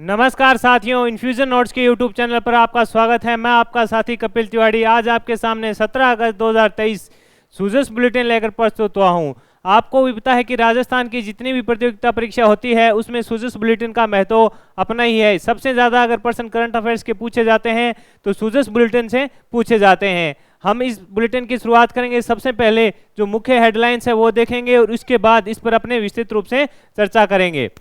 नमस्कार साथियों, infusion notes के यूट्यूब चैनल पर आपका स्वागत है। मैं आपका साथी कपिल तिवारी आज आपके सामने 17 अगस्त 2023 सूजस बुलेटिन लेकर प्रस्तुत हुआ हूं। आपको भी पता है कि राजस्थान की जितनी भी प्रतियोगिता परीक्षा होती है उसमें सूजस बुलेटिन का महत्व अपना ही है। सबसे ज़्यादा अगर प्रश्न करंट अफेयर्स के पूछे जाते हैं तो सूजस बुलेटिन से पूछे जाते हैं। हम इस बुलेटिन की शुरुआत करेंगे। सबसे पहले जो मुख्य हेडलाइंस है वो देखेंगे और उसके बाद इस पर अपने विस्तृत रूप से चर्चा करेंगे।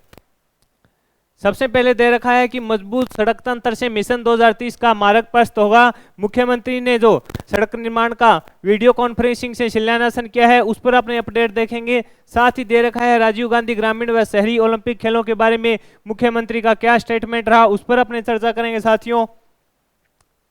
सबसे पहले दे रखा है कि मजबूत सड़क तंत्र से मिशन 2030 का मार्ग प्रशस्त होगा। मुख्यमंत्री ने जो सड़क निर्माण का वीडियो कॉन्फ्रेंसिंग से शिलान्यासन किया है उस पर अपने अपडेट देखेंगे। साथ ही दे रखा है राजीव गांधी ग्रामीण व शहरी ओलंपिक खेलों के बारे में मुख्यमंत्री का क्या स्टेटमेंट रहा, उस पर अपने चर्चा करेंगे साथियों।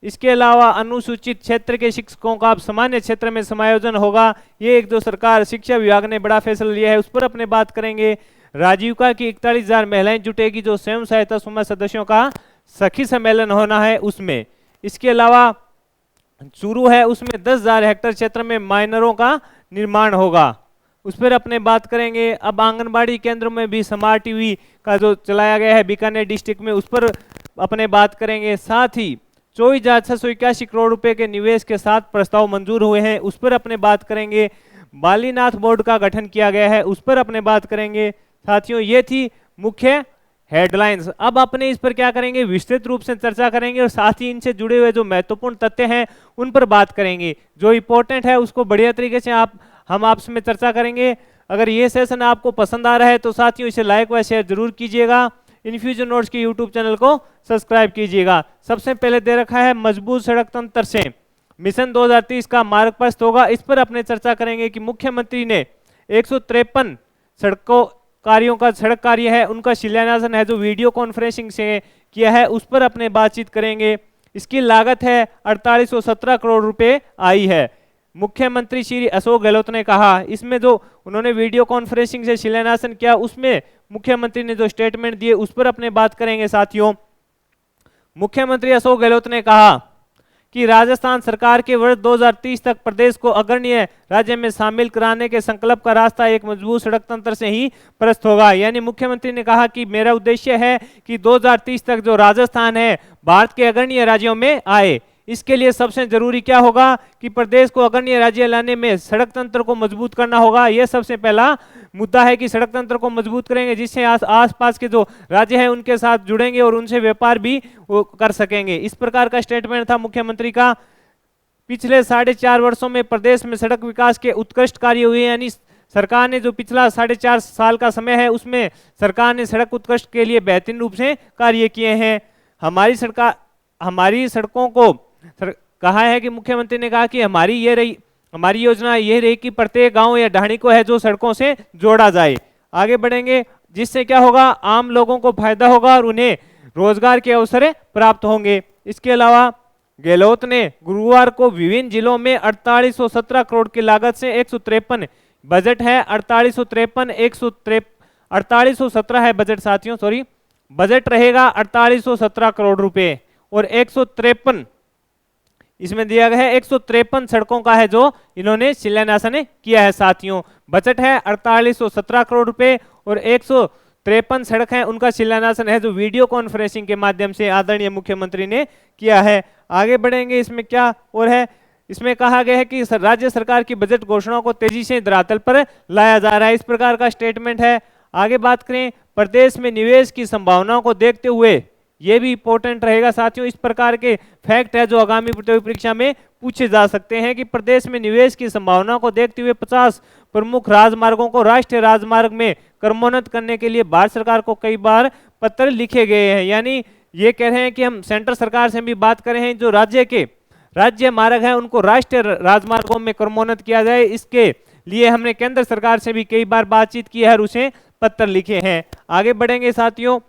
इसके अलावा अनुसूचित क्षेत्र के शिक्षकों का अब सामान्य क्षेत्र में समायोजन होगा। ये एक जो सरकार शिक्षा विभाग ने बड़ा फैसला लिया है उस पर अपने बात करेंगे। राजीविका की 41,000 महिलाएं जुटेगी जो स्वयं सहायता समूह सदस्यों का सखी सम्मेलन होना है उसमें। इसके अलावा चूरू है उसमें 10,000 हेक्टेयर क्षेत्र में माइनरों का निर्माण होगा, उस पर अपने बात करेंगे। अब आंगनबाड़ी केंद्रों में भी स्मार्ट टीवी का जो चलाया गया है बीकानेर डिस्ट्रिक्ट में उस पर अपने बात करेंगे। साथ ही 24,681 करोड़ रुपए के निवेश के साथ प्रस्ताव मंजूर हुए हैं, उस पर अपने बात करेंगे। बालीनाथ बोर्ड का गठन किया गया है उस पर अपने बात करेंगे। साथियों ये थी मुख्य हेडलाइंस। अब अपने इस पर क्या करेंगे, विस्तृत रूप से चर्चा करेंगे और साथ ही इनसे जुड़े हुए जो महत्वपूर्ण तथ्य हैं उन पर बात करेंगे। जो इंपॉर्टेंट है उसको बढ़िया तरीके से हम आपस में चर्चा करेंगे। अगर ये सेशन आपको पसंद आ रहा है तो साथियों इसे लाइक व शेयर जरूर कीजिएगा। इन्फ्यूजन नोट्स के यूट्यूब चैनल को सब्सक्राइब कीजिएगा। सबसे पहले दे रखा है मजबूत सड़क तंत्र से मिशन 2030 का मार्ग प्रशस्त होगा। इस पर अपने चर्चा करेंगे कि मुख्यमंत्री ने 153 सड़कों कार्यों का सड़क कार्य है उनका शिलान्यासन है जो वीडियो कॉन्फ्रेंसिंग से किया है उस पर अपने बातचीत करेंगे। इसकी लागत है 4817 करोड़ रुपए आई है। मुख्यमंत्री श्री अशोक गहलोत ने कहा, इसमें जो उन्होंने वीडियो कॉन्फ्रेंसिंग से शिलान्यासन किया उसमें मुख्यमंत्री ने जो स्टेटमेंट दिए उस पर अपने बात करेंगे साथियों। मुख्यमंत्री अशोक गहलोत ने कहा कि राजस्थान सरकार के वर्ष 2030 तक प्रदेश को अग्रणीय राज्य में शामिल कराने के संकल्प का रास्ता एक मजबूत सड़क तंत्र से ही प्रशस्त होगा। यानी मुख्यमंत्री ने कहा कि मेरा उद्देश्य है कि 2030 तक जो राजस्थान है भारत के अग्रणीय राज्यों में आए। इसके लिए सबसे जरूरी क्या होगा कि प्रदेश को अग्रणीय राज्य लाने में सड़क तंत्र को मजबूत करना होगा। यह सबसे पहला मुद्दा है कि सड़क तंत्र को मजबूत करेंगे जिससे आसपास के जो राज्य हैं उनके साथ जुड़ेंगे और उनसे व्यापार भी वो कर सकेंगे। इस प्रकार का स्टेटमेंट था मुख्यमंत्री का। पिछले 4.5 वर्षों में प्रदेश में सड़क विकास के उत्कृष्ट कार्य हुए, यानी सरकार ने जो पिछला 4.5 साल का समय है उसमें सरकार ने सड़क उत्कृष्ट के लिए बेहतरीन रूप से कार्य किए हैं। हमारी सड़कों को कहा है कि मुख्यमंत्री ने कहा कि हमारी योजना ये रही कि प्रत्येक गांव या ढाणी को है जो सड़कों से जोड़ा जाए। आगे बढ़ेंगे जिससे क्या होगा, आम लोगों को फायदा होगा और उन्हें रोजगार के अवसर प्राप्त होंगे। इसके अलावा गहलोत ने गुरुवार को विभिन्न जिलों में 4817 करोड़ की लागत से 153 बजट है 4817 है बजट साथियों, सॉरी बजट रहेगा 4817 करोड़ रुपए और 153 इसमें दिया गया है 153 सड़कों का है जो इन्होंने शिलान्यासन किया है साथियों। बजट है 4817 करोड़ रुपए और 153 सड़क है उनका शिलान्यासन है जो वीडियो कॉन्फ्रेंसिंग के माध्यम से आदरणीय मुख्यमंत्री ने किया है। आगे बढ़ेंगे इसमें क्या और है, इसमें कहा गया है कि राज्य सरकार की बजट घोषणाओं को तेजी से धरातल पर लाया जा रहा है, इस प्रकार का स्टेटमेंट है। आगे बात करें प्रदेश में निवेश की संभावनाओं को देखते हुए, ये भी इंपॉर्टेंट रहेगा साथियों। इस प्रकार के फैक्ट है जो आगामी प्रतियोगी परीक्षा में पूछे जा सकते हैं कि प्रदेश में निवेश की संभावनाओं को देखते हुए 50 प्रमुख राजमार्गों को राष्ट्रीय राजमार्ग में क्रमोन्नत करने के लिए भारत सरकार को कई बार पत्र लिखे गए हैं। यानी ये कह रहे हैं कि हम सेंट्रल सरकार से भी बात कर रहे हैं, जो राज्य मार्ग हैं उनको राष्ट्रीय राजमार्गों में क्रमोन्नत किया जाए। इसके लिए हमने केंद्र सरकार से भी कई बार बातचीत की है और उसे पत्र लिखे हैं। आगे बढ़ेंगे साथियों।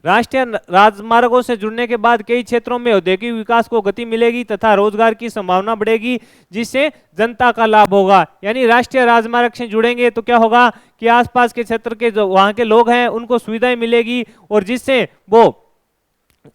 राष्ट्रीय राजमार्गों से जुड़ने के बाद कई क्षेत्रों में औद्योगिक विकास को गति मिलेगी तथा रोजगार की संभावना बढ़ेगी जिससे जनता का लाभ होगा। यानी राष्ट्रीय राजमार्ग से जुड़ेंगे तो क्या होगा कि आसपास के क्षेत्र के जो वहां के लोग हैं उनको सुविधाएं मिलेगी और जिससे वो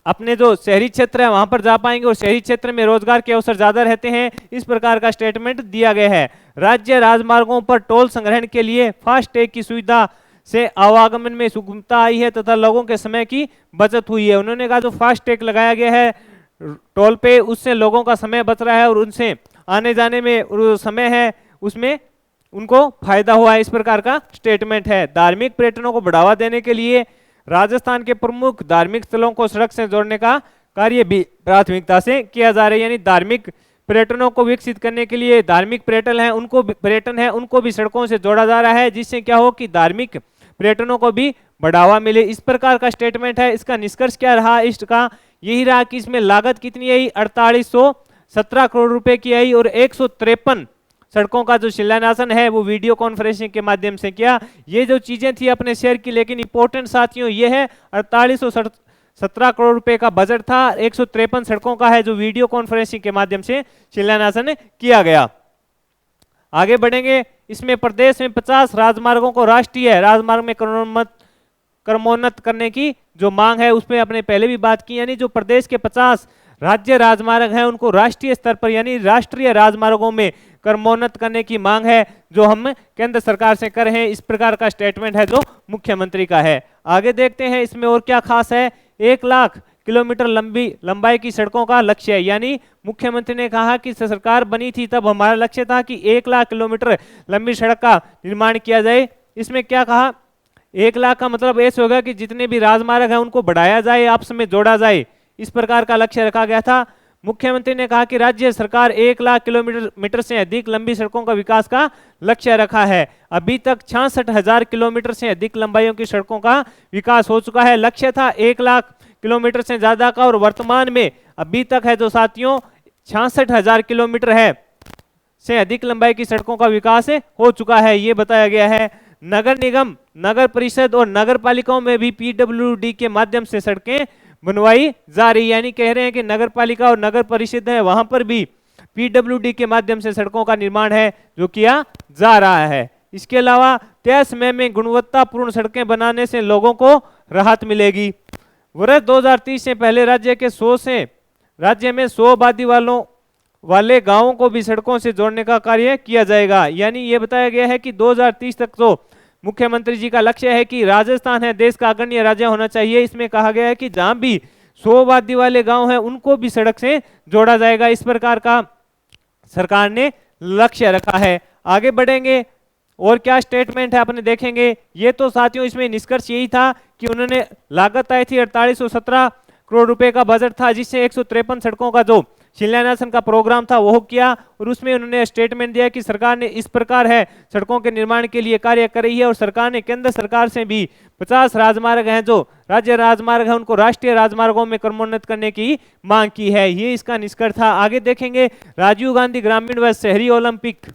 अपने जो शहरी क्षेत्र है वहां पर जा पाएंगे और शहरी क्षेत्र में रोजगार के अवसर ज्यादा रहते हैं। इस प्रकार का स्टेटमेंट दिया गया है। राज्य राजमार्गों पर टोल संग्रहण के लिए फास्ट टैग की सुविधा से आवागमन में सुगमता आई है तथा लोगों के समय की बचत हुई है। उन्होंने कहा जो फास्ट टैग लगाया गया है टोल पे, उससे लोगों का समय बच रहा है और उनसे आने जाने में जो समय है उसमें उनको फायदा हुआ है। इस प्रकार का स्टेटमेंट है। धार्मिक पर्यटनों को बढ़ावा देने के लिए राजस्थान के प्रमुख धार्मिक स्थलों को सड़क से जोड़ने का कार्य भी प्राथमिकता से किया जा रहा है। यानी धार्मिक पर्यटनों को विकसित करने के लिए धार्मिक पर्यटन है उनको भी सड़कों से जोड़ा जा रहा है, जिससे क्या हो कि धार्मिक पर्यटनों को भी बढ़ावा मिले। इस प्रकार का स्टेटमेंट है। इसका निष्कर्ष क्या रहा? इसका यही रहा कि इसमें लागत कितनी आई? 4817 करोड़ रुपए की आई और 153 सड़कों का जो शिलान्यासन है वो वीडियो कॉन्फ्रेंसिंग के माध्यम से किया। ये जो चीजें थी अपने शेयर की, लेकिन इंपॉर्टेंट साथियों ये है 4817 करोड़ रुपए का बजट था, 153 सड़कों का है जो वीडियो कॉन्फ्रेंसिंग के माध्यम से शिलान्यासन किया गया। आगे बढ़ेंगे। इसमें प्रदेश में 50 राजमार्गों को राष्ट्रीय राजमार्ग में क्रमोन्नत करने की जो मांग है उसमें अपने पहले भी बात की। यानी जो प्रदेश के 50 राज्य राजमार्ग हैं उनको राष्ट्रीय स्तर पर यानी राष्ट्रीय राजमार्गों में क्रमोन्नत करने की मांग है जो हम केंद्र सरकार से कर रहे हैं। इस प्रकार का स्टेटमेंट है जो मुख्यमंत्री का है। आगे देखते हैं इसमें और क्या खास है। 1 लाख किलोमीटर लंबाई की सड़कों का लक्ष्य है। यानी मुख्यमंत्री ने कहा कि सरकार बनी थी तब हमारा लक्ष्य था कि 1 लाख किलोमीटर लंबी सड़क का निर्माण किया जाए। इसमें क्या कहा? 1 लाख का मतलब ऐसे होगा कि जितने भी राजमार्ग है उनको बढ़ाया जाए, आपस में जोड़ा जाए। इस प्रकार का लक्ष्य रखा गया था। मुख्यमंत्री ने कहा कि राज्य सरकार 1 लाख किलोमीटर से अधिक लंबी सड़कों का विकास का लक्ष्य रखा है। अभी तक 66,000 किलोमीटर से अधिक लंबाइयों की सड़कों का विकास हो चुका है। लक्ष्य था 1 लाख किलोमीटर से ज्यादा का और वर्तमान में अभी तक है जो साथियों 66,000 किलोमीटर है से अधिक लंबाई की सड़कों का विकास हो चुका है, ये बताया गया है। नगर निगम, नगर परिषद और नगर पालिकाओं में भी पीडब्ल्यूडी के माध्यम से सड़कें बनवाई जा रही। यानी कह रहे हैं कि नगर पालिका और नगर परिषद है वहां पर भी पीडब्ल्यूडी के माध्यम से सड़कों का निर्माण है जो किया जा रहा है। इसके अलावा तय समय में गुणवत्तापूर्ण सड़कें बनाने से लोगों को राहत मिलेगी। वर्ष 2030 से पहले राज्य में 100 आबादी वाले गांवों को भी सड़कों से जोड़ने का कार्य किया जाएगा। यानी ये बताया गया है कि 2030 तक तो मुख्यमंत्री जी का लक्ष्य है कि राजस्थान है देश का अग्रणी राज्य होना चाहिए। इसमें कहा गया है कि जहां भी 100 आबादी वाले गांव हैं उनको भी सड़क से जोड़ा जाएगा। इस प्रकार का सरकार ने लक्ष्य रखा है। आगे बढ़ेंगे और क्या स्टेटमेंट है अपने देखेंगे। ये तो साथियों इसमें निष्कर्ष यही था कि उन्होंने लागत आई थी 4817 करोड़ रुपए का बजट था, जिससे 153 सड़कों का जो शिलान्यासन का प्रोग्राम था वो किया और उसमें उन्होंने स्टेटमेंट दिया कि सरकार ने इस प्रकार है सड़कों के निर्माण के लिए कार्य कर रही है और सरकार ने केंद्र सरकार से भी 50 राजमार्ग हैं जो राज्य राजमार्ग है उनको राष्ट्रीय राजमार्गों में क्रमोन्नत करने की मांग की है। ये इसका निष्कर्ष था। आगे देखेंगे राजीव गांधी ग्रामीण व शहरी ओलंपिक।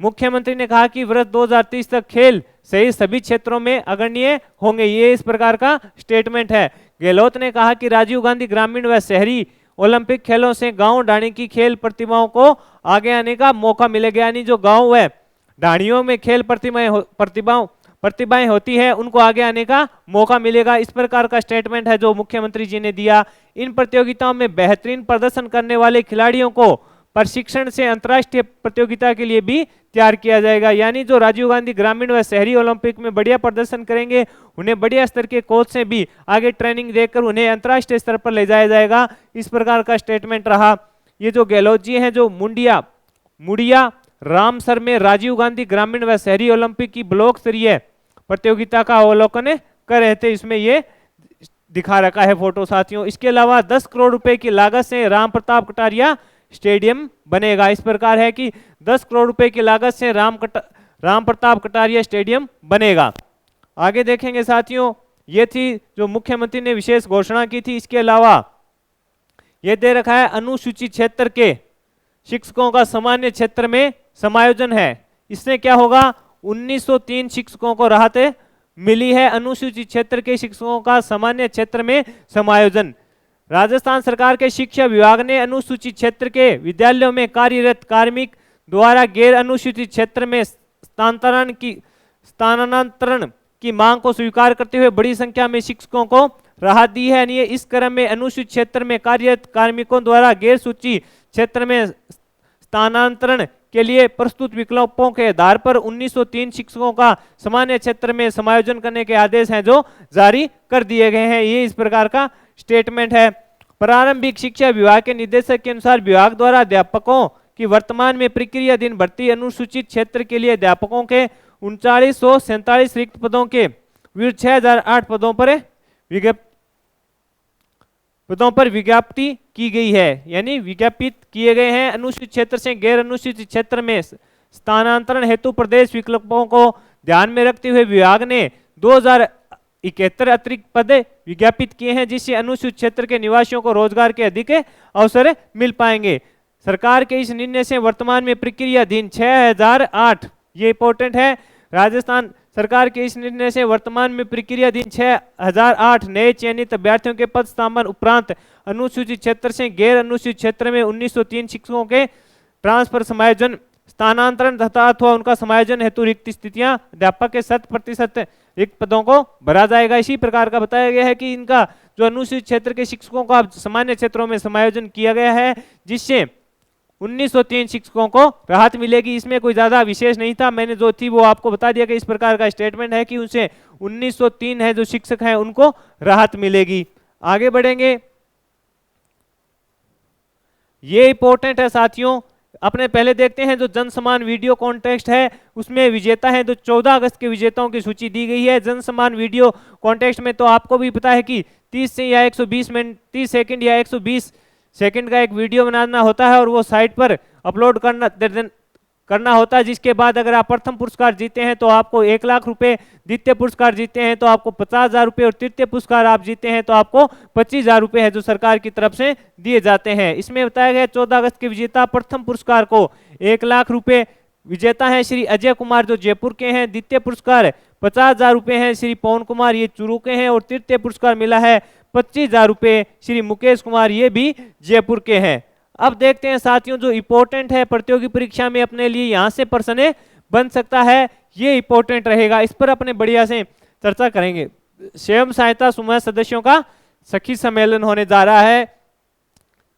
मुख्यमंत्री ने कहा कि वर्ष 2030 तक खेल सहित सभी क्षेत्रों में अग्रणीय होंगे। ये इस प्रकार का स्टेटमेंट है। गहलोत ने कहा कि राजीव गांधी ग्रामीण व शहरी ओलंपिक खेलों से गांव ढाणी की खेल प्रतिभाओं को आगे आने का मौका मिलेगा। यानी जो गांव है ढाणियों में खेल प्रतिभाएं होती है उनको आगे आने का मौका मिलेगा। इस प्रकार का स्टेटमेंट है जो मुख्यमंत्री जी ने दिया। इन प्रतियोगिताओं में बेहतरीन प्रदर्शन करने वाले खिलाड़ियों को प्रशिक्षण से अंतर्राष्ट्रीय प्रतियोगिता के लिए भी तैयार किया जाएगा। यानी जो राजीव गांधी ग्रामीण व शहरी ओलंपिक में बढ़िया प्रदर्शन करेंगे उन्हें बढ़िया स्तर के कोच से भी आगे ट्रेनिंग देकर उन्हें अंतर्राष्ट्रीय स्तर पर ले जाया जाएगा। इस प्रकार का स्टेटमेंट रहा। ये जो गहलोत जी हैं जो मुड़िया रामसर में राजीव गांधी ग्रामीण व शहरी ओलंपिक की ब्लॉक स्तरीय प्रतियोगिता का अवलोकन कर रहे थे, इसमें ये दिखा रखा है फोटो साथियों। इसके अलावा 10 करोड़ रुपए की लागत से राम प्रताप कटारिया स्टेडियम बनेगा। इस प्रकार है कि 10 करोड़ रुपए की लागत से राम प्रताप कटारिया स्टेडियम बनेगा। आगे देखेंगे साथियों, ये थी जो मुख्यमंत्री ने विशेष घोषणा की थी। इसके अलावा ये दे रखा है अनुसूचित क्षेत्र के शिक्षकों का सामान्य क्षेत्र में समायोजन है। इससे क्या होगा? 1903 शिक्षकों को राहत मिली है। अनुसूचित क्षेत्र के शिक्षकों का सामान्य क्षेत्र में समायोजन। राजस्थान सरकार के शिक्षा विभाग ने अनुसूचित क्षेत्र के विद्यालयों में कार्यरत कार्मिक द्वारा गैर अनुसूचित क्षेत्र में स्थानांतरण की मांग को स्वीकार करते हुए बड़ी संख्या में शिक्षकों को राहत दी है। यानी इस क्रम में अनुसूचित क्षेत्र में कार्यरत कार्मिकों द्वारा गैर सूची क्षेत्र में स्थानांतरण के लिए प्रस्तुत विकल्पों के आधार पर 1903 शिक्षकों का सामान्य क्षेत्र में समायोजन करने के आदेश हैं जो जारी कर दिए गए हैं। ये इस प्रकार का स्टेटमेंट है। प्रारंभिक शिक्षा विभाग के निर्देशक के अनुसार विभाग द्वारा अध्यापकों की वर्तमान में प्रक्रियाधीन भर्ती अनुसूचित क्षेत्र के लिए अध्यापकों के 3947 रिक्त पदों के विरुद्ध 6008 पदों पर विज्ञप्ति की गई है, यानी विज्ञापित किए गए हैं। अनुसूचित क्षेत्र से गैर अनुसूचित क्षेत्र में स्थानांतरण हेतु प्रदेश विकल्पों को ध्यान में रखते हुए विभाग ने 2071 अतिरिक्त पद विज्ञापित किए हैं, जिससे अनुसूचित क्षेत्र के निवासियों को रोजगार के अधिक अवसर मिल पाएंगे। सरकार के इस निर्णय से वर्तमान में प्रक्रियाधीन 6008, ये इंपॉर्टेंट है, राजस्थान सरकार के इस निर्णय से वर्तमान में प्रक्रियाधीन 6008 नए चयनित अभ्यर्थियों के पद स्थापन उपरांत अनुसूचित क्षेत्र से गैर अनुसूचित क्षेत्र में 1903 शिक्षकों के ट्रांसफर, समायोजन, स्थानांतरण तथा अथवा उनका समायोजन हेतु रिक्त स्थितियां अध्यापक के 100% रिक्त पदों को भरा जाएगा। इसी प्रकार का बताया गया है कि इनका जो अनुसूचित क्षेत्र के शिक्षकों का सामान्य क्षेत्रों में समायोजन किया गया है, जिससे 1903 शिक्षकों को राहत मिलेगी। इसमें कोई ज्यादा विशेष नहीं था, मैंने जो थी वो आपको बता दिया कि इस प्रकार का स्टेटमेंट है कि उनसे 1903 है जो शिक्षक हैं उनको राहत मिलेगी। आगे बढ़ेंगे, ये इंपॉर्टेंट है साथियों। अपने पहले देखते हैं जो जन समान वीडियो कॉन्टेस्ट है, उसमें विजेता है, तो 14 अगस्त के विजेताओं की सूची दी गई है। जन समान वीडियो कॉन्टेस्ट में तो आपको भी पता है कि 30 से या 120 मिनट 30 सेकंड या 120 सेकंड का एक वीडियो बनाना होता है और वो साइट पर अपलोड करना होता है, जिसके बाद अगर आप प्रथम पुरस्कार जीते हैं तो आपको 1 लाख रुपए, द्वितीय पुरस्कार जीते हैं तो आपको 50,000 रुपए और तृतीय पुरस्कार आप जीते हैं तो आपको 25,000 रुपए है जो सरकार की तरफ से दिए जाते हैं। इसमें बताया गया 14 अगस्त के विजेता प्रथम पुरस्कार को 1 लाख रुपए विजेता है श्री अजय कुमार जो जयपुर के हैं। द्वितीय पुरस्कार 50,000 रुपए है श्री पवन कुमार, ये चूरू के हैं। और तृतीय पुरस्कार मिला है 25,000 रुपए श्री मुकेश कुमार, ये भी जयपुर के हैं। अब देखते हैं साथियों जो इंपॉर्टेंट है प्रतियोगी परीक्षा में अपने लिए यहाँ से प्रश्न बन सकता है, ये इंपॉर्टेंट रहेगा, इस पर अपने बढ़िया से चर्चा करेंगे। स्वयं सहायता समूह सदस्यों का सखी सम्मेलन होने जा रहा है।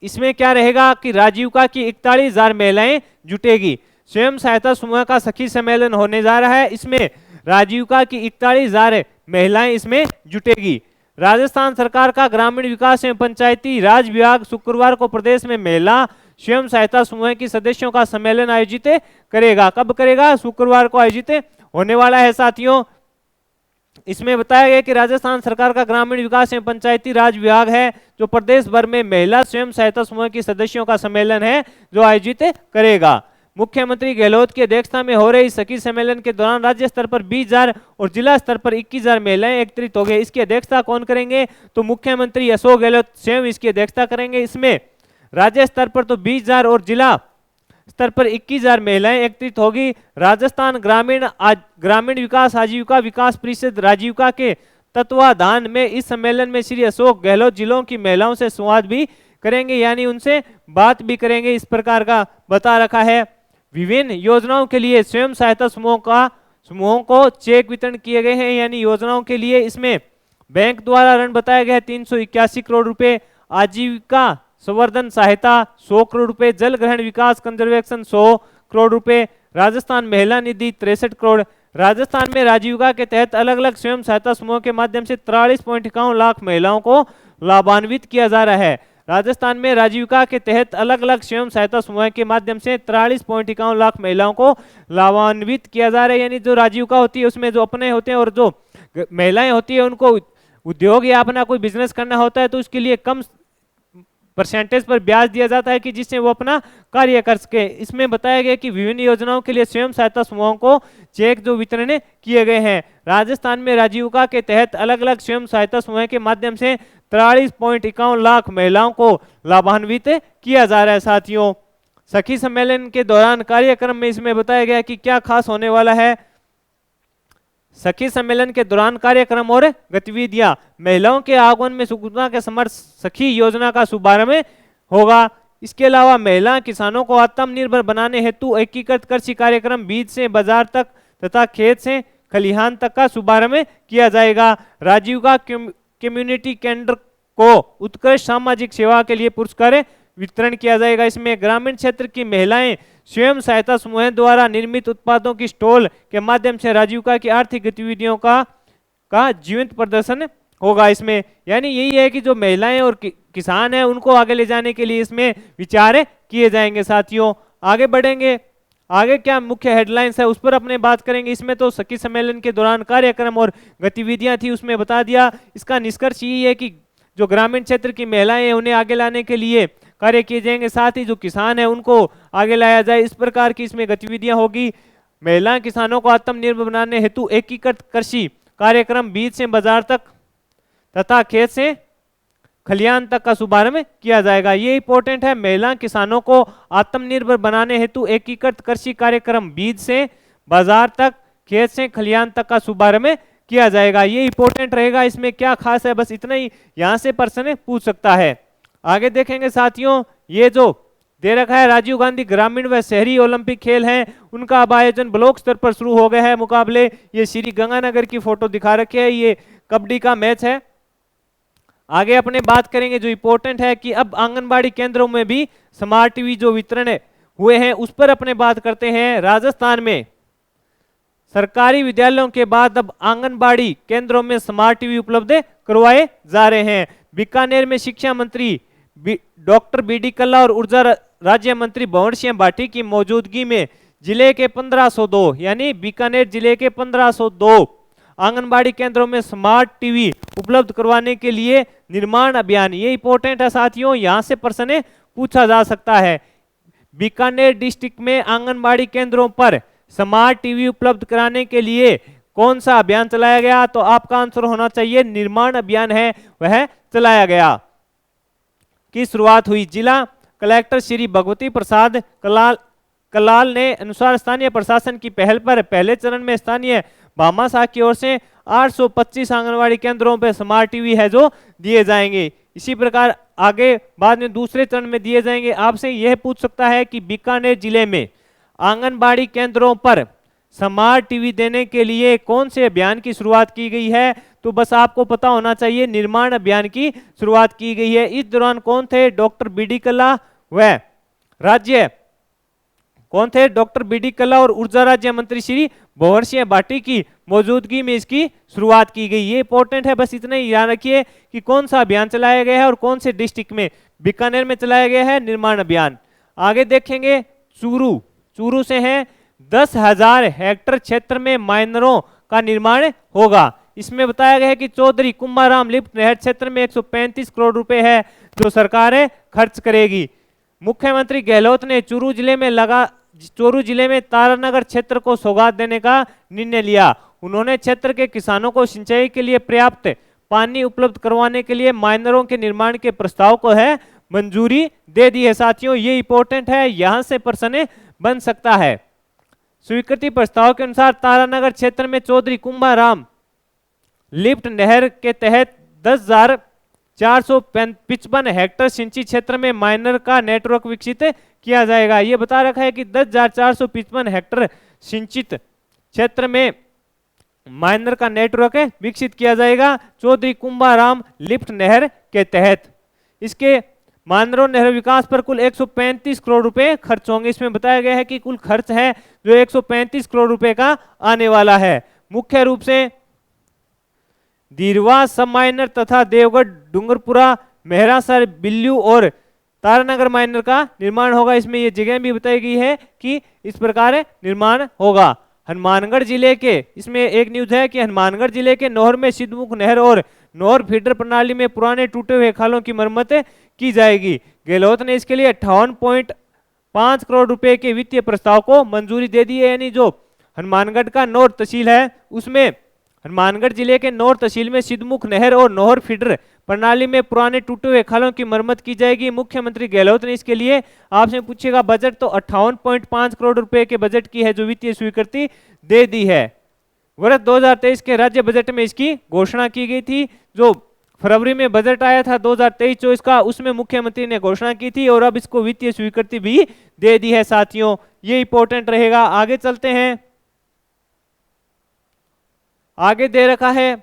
इसमें क्या रहेगा कि राजीविका की 41,000 महिलाएं जुटेगी। स्वयं सहायता समूह का सखी सम्मेलन होने जा रहा है, इसमें राजीविका की 41,000 महिलाएं इसमें जुटेगी। राजस्थान सरकार का ग्रामीण विकास एवं पंचायती राज विभाग शुक्रवार को प्रदेश में महिला स्वयं सहायता समूह की सदस्यों का सम्मेलन आयोजित करेगा। कब करेगा? शुक्रवार को आयोजित होने वाला है साथियों। इसमें बताया गया कि राजस्थान सरकार का ग्रामीण विकास एवं पंचायती राज विभाग है जो प्रदेश भर में महिला स्वयं सहायता समूह की सदस्यों का सम्मेलन है जो आयोजित करेगा। मुख्यमंत्री गहलोत की अध्यक्षता में हो रही सखी सम्मेलन के दौरान राज्य स्तर पर 20,000 और जिला स्तर पर 21,000 महिलाएं एकत्रित हो गए। इसकी अध्यक्षता कौन करेंगे? तो मुख्यमंत्री अशोक गहलोत स्वयं इसकी अध्यक्षता करेंगे। इसमें राज्य स्तर पर तो 20,000 और जिला स्तर पर 21,000 महिलाएं एकत्रित होगी। राजस्थान ग्रामीण विकास आजीविका विकास परिषद राजीविका के तत्वाधान में इस सम्मेलन में श्री अशोक गहलोत जिलों की महिलाओं से संवाद भी करेंगे, यानी उनसे बात भी करेंगे, इस प्रकार का बता रखा है। विभिन्न योजनाओं के लिए स्वयं सहायता समूहों को चेक वितरण किए गए हैं, यानी योजनाओं के लिए इसमें बैंक द्वारा ऋण बताया गया है 381 करोड़ रुपए, आजीविका संवर्धन सहायता 100 करोड़ रुपए, जल ग्रहण विकास कंजर्वेशन 100 करोड़ रुपए, राजस्थान महिला निधि 63 करोड़। राजस्थान में राजीविका के तहत अलग अलग स्वयं सहायता समूह के माध्यम से 43.51 लाख महिलाओं को लाभान्वित किया जा रहा है। राजस्थान में राजीविका के तहत अलग अलग स्वयं सहायता समूह के माध्यम से 43.51 लाख महिलाओं को लाभान्वित किया जा रहा है। यानी जो राजीविका होती है उसमें जो अपने होते हैं और जो महिलाएं होती है उनको उद्योग या अपना कोई बिजनेस करना होता है तो उसके लिए कम परसेंटेज पर ब्याज दिया जाता है कि जिससे वो अपना कार्य कर सके। इसमें बताया गया कि विभिन्न योजनाओं के लिए स्वयं सहायता समूहों को चेक जो वितरण किए गए हैं। राजस्थान में राजीविका के तहत अलग अलग स्वयं सहायता समूह के माध्यम से 43.51 लाख महिलाओं को लाभान्वित किया जा रहा है। साथियों सखी सम्मेलन के दौरान कार्यक्रम में इसमें बताया गया कि क्या खास होने वाला है। सखी सम्मेलन के दौरान कार्यक्रम और गतिविधियां, महिलाओं के आगमन में सुगमता के समर्थ सखी योजना का शुभारंभ होगा। इसके अलावा महिला किसानों को आत्मनिर्भर बनाने हेतु एकीकृत कृषि कार्यक्रम बीज से बाजार तक तथा खेत से खलिहान तक का शुभारंभ किया जाएगा। राजीविका कम्युनिटी केंद्र को उत्कृष्ट सामाजिक सेवा के लिए पुरस्कार वितरण किया जाएगा। इसमें ग्रामीण क्षेत्र की महिलाएं स्वयं सहायता समूह द्वारा निर्मित उत्पादों की स्टॉल के माध्यम से राजीविका की आर्थिक गतिविधियों का जीवंत प्रदर्शन होगा इसमें। यानी यही है कि जो महिलाएं और किसान हैं उनको आगे ले जाने के लिए इसमें विचार किए जाएंगे। साथियों आगे बढ़ेंगे, आगे क्या मुख्य हेडलाइंस है उस पर अपने बात करेंगे। इसमें तो सखी सम्मेलन के दौरान कार्यक्रम और गतिविधियां थी उसमें बता दिया। इसका निष्कर्ष यही है कि जो ग्रामीण क्षेत्र की महिलाएं हैं उन्हें आगे लाने के लिए कार्य किए जाएंगे, साथ ही जो किसान है उनको आगे लाया जाए, इस प्रकार की इसमें गतिविधियां होगी। महिला किसानों को आत्मनिर्भर बनाने हेतु एकीकृत कृषि कार्यक्रम बीज से बाजार तक तथा खेत से खलियान तक का शुभारंभ किया जाएगा। ये इंपॉर्टेंट है, महिला किसानों को आत्मनिर्भर बनाने हेतु एकीकृत कृषि कार्यक्रम बीज से बाजार तक खेत से खलियान तक का शुभारंभ किया जाएगा। ये इंपॉर्टेंट रहेगा। इसमें क्या खास है, बस इतना ही यहां से प्रश्न पूछ सकता है। आगे देखेंगे साथियों, ये जो दे रखा है राजीव गांधी ग्रामीण व शहरी ओलंपिक खेल हैं उनका अब आयोजन ब्लॉक स्तर पर शुरू हो गया है मुकाबले। ये श्री गंगानगर की फोटो दिखा रखी है, ये कबड्डी का मैच है। आगे अपने बात करेंगे जो इंपॉर्टेंट है कि अब आंगनबाड़ी केंद्रों में भी स्मार्ट टीवी जो वितरण हुए हैं उस पर अपने बात करते हैं। राजस्थान में सरकारी विद्यालयों के बाद अब आंगनबाड़ी केंद्रों में स्मार्ट टीवी उपलब्ध करवाए जा रहे हैं। बीकानेर में शिक्षा मंत्री डॉक्टर बी.डी. कल्ला और ऊर्जा राज्य मंत्री भंवर सिंह भाटी की मौजूदगी में जिले के 1502 यानी बीकानेर जिले के 1502 आंगनबाड़ी केंद्रों में स्मार्ट टीवी उपलब्ध करवाने के लिए निर्माण अभियान, ये इंपॉर्टेंट है साथियों, यहां से प्रश्न पूछा जा सकता है। बीकानेर डिस्ट्रिक्ट में आंगनबाड़ी केंद्रों पर स्मार्ट टीवी उपलब्ध कराने के लिए कौन सा अभियान चलाया गया, तो आपका आंसर होना चाहिए निर्माण अभियान है वह चलाया गया। की शुरुआत हुई जिला कलेक्टर श्री भगवती प्रसाद कलाल ने अनुसार स्थानीय प्रशासन की पहल पर पहले चरण में स्थानीय भामाशाह की ओर से 825 आंगनबाड़ी केंद्रों पर स्मार्ट टीवी है जो दिए जाएंगे। इसी प्रकार आगे बाद में दूसरे चरण में दिए जाएंगे। आपसे यह पूछ सकता है कि बीकानेर जिले में आंगनबाड़ी केंद्रों पर स्मार्ट टीवी देने के लिए कौन से अभियान की शुरुआत की गई है, तो बस आपको पता होना चाहिए निर्माण अभियान की शुरुआत की गई है। इस दौरान कौन थे, डॉक्टर बी.डी. कल्ला व राज्य कौन थे, डॉक्टर बी.डी. कल्ला और ऊर्जा राज्य मंत्री श्री भंवर सिंह भाटी की मौजूदगी में इसकी शुरुआत की गई। ये इंपॉर्टेंट है, बस इतना ही याद रखिए कि कौन सा अभियान चलाया गया है और कौन से डिस्ट्रिक्ट में। बीकानेर में चलाया गया है निर्माण अभियान। आगे देखेंगे चूरू से है 10,000 हेक्टेयर क्षेत्र में माइनरों का निर्माण होगा। इसमें बताया गया है कि चौधरी कुंभाराम लिफ्ट नहर क्षेत्र में 135 करोड़ रुपए है जो सरकार खर्च करेगी। मुख्यमंत्री गहलोत ने चूरू जिले में तारानगर क्षेत्र को सौगात देने का निर्णय लिया। उन्होंने क्षेत्र के किसानों को सिंचाई के लिए पर्याप्त पानी उपलब्ध करवाने के लिए माइनरों के निर्माण के प्रस्ताव को मंजूरी दे दी है। साथियों ये इंपॉर्टेंट है, यहां से प्रश्न बन सकता है। स्वीकृति प्रस्ताव के अनुसार तारानगर क्षेत्र में चौधरी कुंभाराम लिफ्ट नहर के तहत 10,455 हेक्टेयर सिंचित क्षेत्र में माइनर का नेटवर्क विकसित किया जाएगा। ये बता रखा है कि 10,455 हेक्टेयर सिंचित क्षेत्र में माइनर का नेटवर्क विकसित किया जाएगा चौधरी कुंभाराम लिफ्ट नहर के तहत। इसके माइनरों नहर विकास पर कुल 135 करोड़ रुपए खर्च होंगे। इसमें बताया गया है कि कुल खर्च है जो 135 करोड़ रुपए का आने वाला है। मुख्य रूप से दीरवा सब माइनर तथा देवगढ़ डूंगरपुरा मेहरासर बिल्लू और तारानगर माइनर का निर्माण होगा। इसमें ये जगह भी बताई गई है कि इस प्रकार निर्माण होगा। हनुमानगढ़ जिले के, इसमें एक न्यूज है कि हनुमानगढ़ जिले के नौहर में सिद्धमुख नहर और नौहर फीडर प्रणाली में पुराने टूटे हुए खालों की मरम्मत की जाएगी। गहलोत ने इसके लिए 58.5 करोड़ रुपए के वित्तीय प्रस्ताव को मंजूरी दे दी है। यानी जो हनुमानगढ़ का नौर तहसील है उसमें हनुमानगढ़ जिले के नौर तहसील में सिद्धमुख नहर और नौहर फीडर प्रणाली में पुराने टूटे हुए खालों की मरम्मत की जाएगी। मुख्यमंत्री गहलोत ने इसके लिए आपसे पूछेगा बजट, तो 58.5 करोड़ रुपए के बजट की है जो वित्तीय स्वीकृति दे दी है। वर्ष 2023 के राज्य बजट में इसकी घोषणा की गई थी। जो फरवरी में बजट आया था 2023-24 का, उसमें मुख्यमंत्री ने घोषणा की थी और अब इसको वित्तीय स्वीकृति भी दे दी है। साथियों ये इंपॉर्टेंट रहेगा। आगे चलते हैं। आगे दे रखा है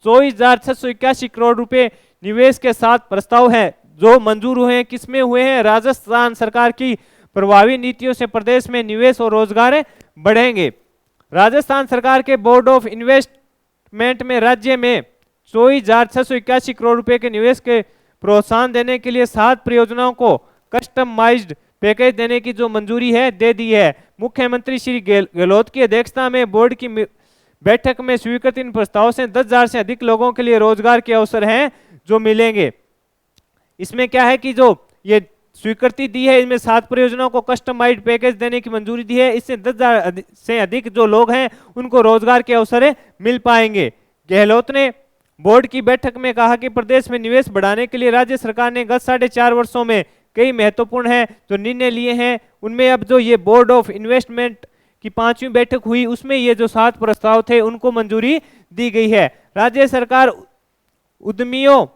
24,681 करोड़ रुपए निवेश के साथ प्रस्ताव है जो मंजूर हुए हैं किसमें हुए हैं? राजस्थान सरकार की प्रभावी नीतियों से प्रदेश में निवेश और रोजगार बढ़ेंगे। राजस्थान सरकार के बोर्ड ऑफ इन्वेस्टमेंट में राज्य में 24,681 करोड़ रुपए के निवेश के प्रोत्साहन देने के लिए 7 परियोजनाओं को कस्टमाइज्ड पैकेज देने की जो मंजूरी है दे दी है। मुख्यमंत्री श्री गहलोत की अध्यक्षता में बोर्ड की बैठक में स्वीकृत इन प्रस्तावों से 10,000 से अधिक लोगों के लिए रोजगार के अवसर हैं जो मिलेंगे। इसमें क्या है कि जो ये स्वीकृति दी है, इसमें 7 परियोजनाओं को कस्टमाइज्ड पैकेज देने की मंजूरी दी है। इससे 10,000 से अधिक जो लोग हैं उनको रोजगार के अवसर मिल पाएंगे। गहलोत ने बोर्ड की बैठक में कहा कि प्रदेश में निवेश बढ़ाने के लिए राज्य सरकार ने गत 4.5 वर्षों में कई महत्वपूर्ण है जो निर्णय लिए हैं। उनमें अब जो ये बोर्ड ऑफ इन्वेस्टमेंट की 5वीं बैठक हुई उसमें ये जो 7 प्रस्ताव थे उनको मंजूरी दी गई है। राज्य सरकार उद्यमियों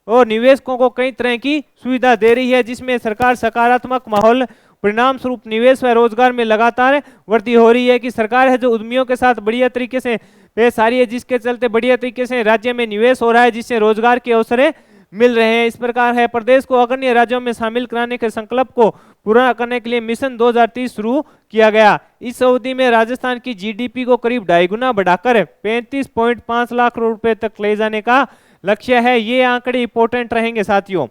और निवेशकों को कई तरह की सुविधा दे रही है जिसमें सरकार सकारात्मक माहौल परिणाम स्वरूप निवेश व रोजगार में लगातार वृद्धि हो रही है कि सरकार है जो उद्यमियों के साथ बढ़िया तरीके से पेश आ रही है जिसके चलते बढ़िया तरीके से राज्य में निवेश हो रहा है जिससे रोजगार के अवसर मिल रहे हैं। इस प्रकार है प्रदेश को अग्रणी राज्यों में शामिल कराने के संकल्प को पूरा करने के लिए मिशन 2030 शुरू किया गया। इस अवधि में राजस्थान की जीडीपी को करीब 2.5 गुना बढ़ाकर 35.5 लाख करोड़ रुपए तक ले जाने का लक्ष्य है। ये आंकड़े इंपॉर्टेंट रहेंगे साथियों।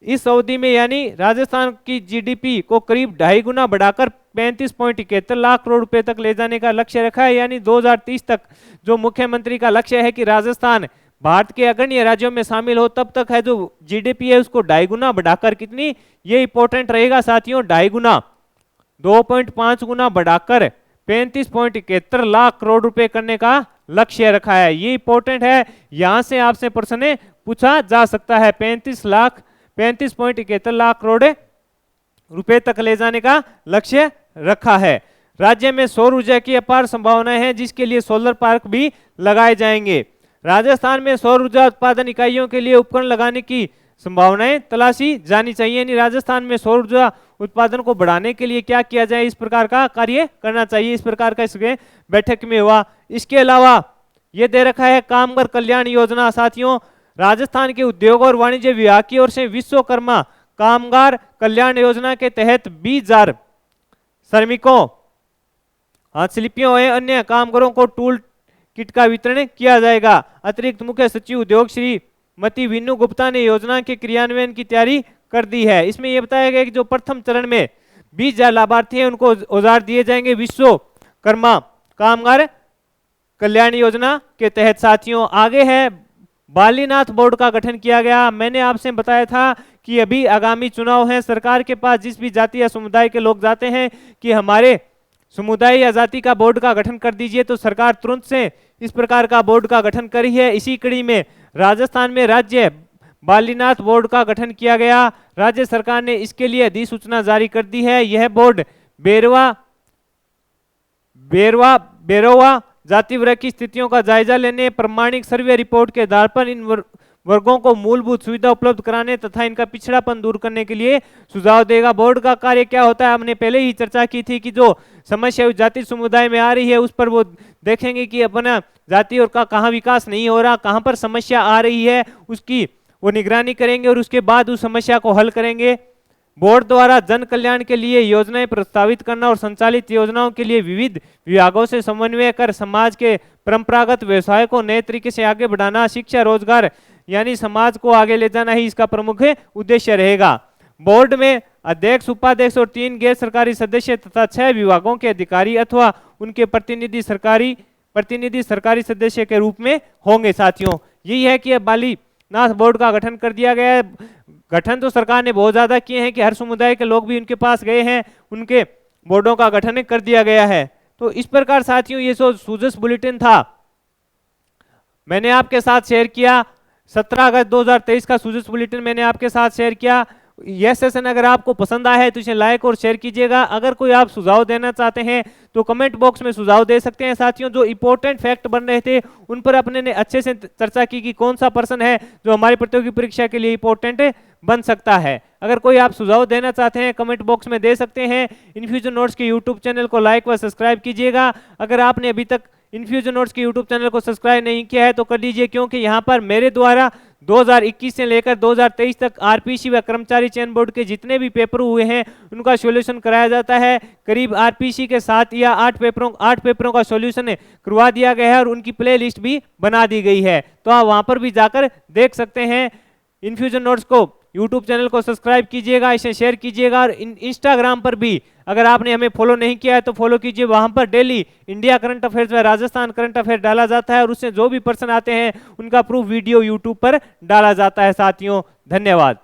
इस अवधि में यानी राजस्थान की जीडीपी को करीब 2.5 गुना बढ़ाकर 35.71 लाख करोड़ रुपए तक ले जाने का लक्ष्य रखा है। यानी 2030 तक जो मुख्यमंत्री का लक्ष्य है कि राजस्थान भारत के अग्रणी राज्यों में शामिल हो, तब तक है जो जीडीपी है उसको 2.5 गुना बढ़ाकर कितनी, ये इंपॉर्टेंट रहेगा साथियों, 2.5 गुना 2.5 गुना बढ़ाकर 35.71 लाख करोड़ रुपए करने का लक्ष्य रखा है। ये इंपॉर्टेंट है, यहां से आपसे प्रश्न पूछा जा सकता है। 35.71 लाख करोड़ रुपए तक ले जाने का लक्ष्य रखा है। राज्य में सौर ऊर्जा की अपार संभावनाएं हैं जिसके लिए सोलर पार्क भी लगाए जाएंगे। राजस्थान में सौर ऊर्जा उत्पादन इकाइयों के लिए उपकरण लगाने की संभावनाएं तलाशी जानी चाहिए। यानी राजस्थान में सौर ऊर्जा उत्पादन को बढ़ाने के लिए क्या किया जाए, इस प्रकार का कार्य करना चाहिए। इस प्रकार का इसके बैठक में हुआ। इसके अलावा ये दे रखा है कामगार कल्याण योजना। साथियों, राजस्थान के उद्योग और वाणिज्य विभाग की ओर से विश्वकर्मा कामगार कल्याण योजना के तहत 20,000 श्रमिकों, हस्तशिल्पियों और अन्य कामगारों को टूल किट का वितरण किया जाएगा। अतिरिक्त मुख्य सचिव उद्योग श्री मती विन्नू गुप्ता ने योजना के क्रियान्वयन की तैयारी कर दी है। इसमें यह बताया गया कि जो प्रथम चरण में 20,000 लाभार्थी हैं उनको औजार दिए जाएंगे विश्वकर्मा कामगार कल्याण योजना के तहत। साथियों, आगे है बालीनाथ बोर्ड का गठन किया गया। मैंने आपसे बताया था कि अभी आगामी चुनाव है, सरकार के पास जिस भी जाति या समुदाय के लोग जाते हैं कि हमारे समुदाय या जाति का बोर्ड का गठन कर दीजिए, तो सरकार तुरंत से इस प्रकार का बोर्ड का गठन करी है। इसी कड़ी में राजस्थान में राज्य बालीनाथ बोर्ड का गठन किया गया। राज्य सरकार ने इसके लिए अधिसूचना जारी कर दी है। यह बोर्ड बेरोवा जाति वर्ग की स्थितियों का जायजा लेने, प्रमाणिक सर्वे रिपोर्ट के आधार पर इन वर्गों को मूलभूत सुविधा उपलब्ध कराने तथा इनका पिछड़ापन दूर करने के लिए सुझाव देगा। बोर्ड का कार्य क्या होता है, हमने पहले ही चर्चा की थी कि जो समस्या जाति समुदाय में आ रही है उस पर वो देखेंगे कि अपना जाति और का कहाँ विकास नहीं हो रहा, कहाँ पर समस्या आ रही है, उसकी वो निगरानी करेंगे और उसके बाद उस समस्या को हल करेंगे। बोर्ड द्वारा जन कल्याण के लिए योजनाएं प्रस्तावित करना और संचालित योजनाओं के लिए विविध विभागों से समन्वय कर समाज के परंपरागत व्यवसाय को नए तरीके से आगे बढ़ाना, शिक्षा, रोजगार यानी समाज को आगे ले जाना ही इसका प्रमुख उद्देश्य रहेगा। बोर्ड में अध्यक्ष, उपाध्यक्ष और 3 गैर सरकारी सदस्य तथा 6 विभागों के अधिकारी अथवा उनके प्रतिनिधि सरकारी सदस्य के रूप में होंगे। साथियों, यही है कि अब बालीनाथ बोर्ड का गठन कर दिया गया है। गठन तो सरकार ने बहुत ज्यादा किए हैं कि हर समुदाय के लोग भी उनके पास गए हैं, उनके बोर्डों का गठन कर दिया गया है। तो इस प्रकार साथियों ये सूजस बुलेटिन था, मैंने आपके साथ शेयर किया। 17 अगस्त 2023 का सूजस बुलेटिन मैंने आपके साथ शेयर किया। यह सेशन अगर आपको पसंद आया है तो इसे लाइक और शेयर कीजिएगा। अगर कोई आप सुझाव देना चाहते हैं तो कमेंट बॉक्स में सुझाव दे सकते हैं। साथियों, जो इंपॉर्टेंट फैक्ट बन रहे थे उन पर अपने ने अच्छे से चर्चा की कि कौन सा पर्सन है जो हमारी प्रतियोगी परीक्षा के लिए इंपॉर्टेंट बन सकता है। अगर कोई आप सुझाव देना चाहते हैं कमेंट बॉक्स में दे सकते हैं। इन्फ्यूजन नोट्स के यूट्यूब चैनल को लाइक व सब्सक्राइब कीजिएगा। अगर आपने अभी तक इन्फ्यूजन नोट्स के यूट्यूब चैनल को सब्सक्राइब नहीं किया है तो कर लीजिए, क्योंकि यहाँ पर मेरे द्वारा 2021 से लेकर 2023 तक आरपीसी व कर्मचारी चयन बोर्ड के जितने भी पेपर हुए हैं उनका सॉल्यूशन कराया जाता है। करीब आरपीसी के 7 या 8 पेपरों का सॉल्यूशन करवा दिया गया है और उनकी प्ले लिस्ट भी बना दी गई है, तो आप वहां पर भी जाकर देख सकते हैं। इन्फ्यूजन नोट्स को यूट्यूब चैनल को सब्सक्राइब कीजिएगा, इसे शेयर कीजिएगा और इंस्टाग्राम पर भी अगर आपने हमें फॉलो नहीं किया है तो फॉलो कीजिए। वहां पर डेली इंडिया करंट अफेयर्स व राजस्थान करंट अफेयर डाला जाता है और उससे जो भी पर्सन आते हैं उनका प्रूफ वीडियो यूट्यूब पर डाला जाता है। साथियों, धन्यवाद।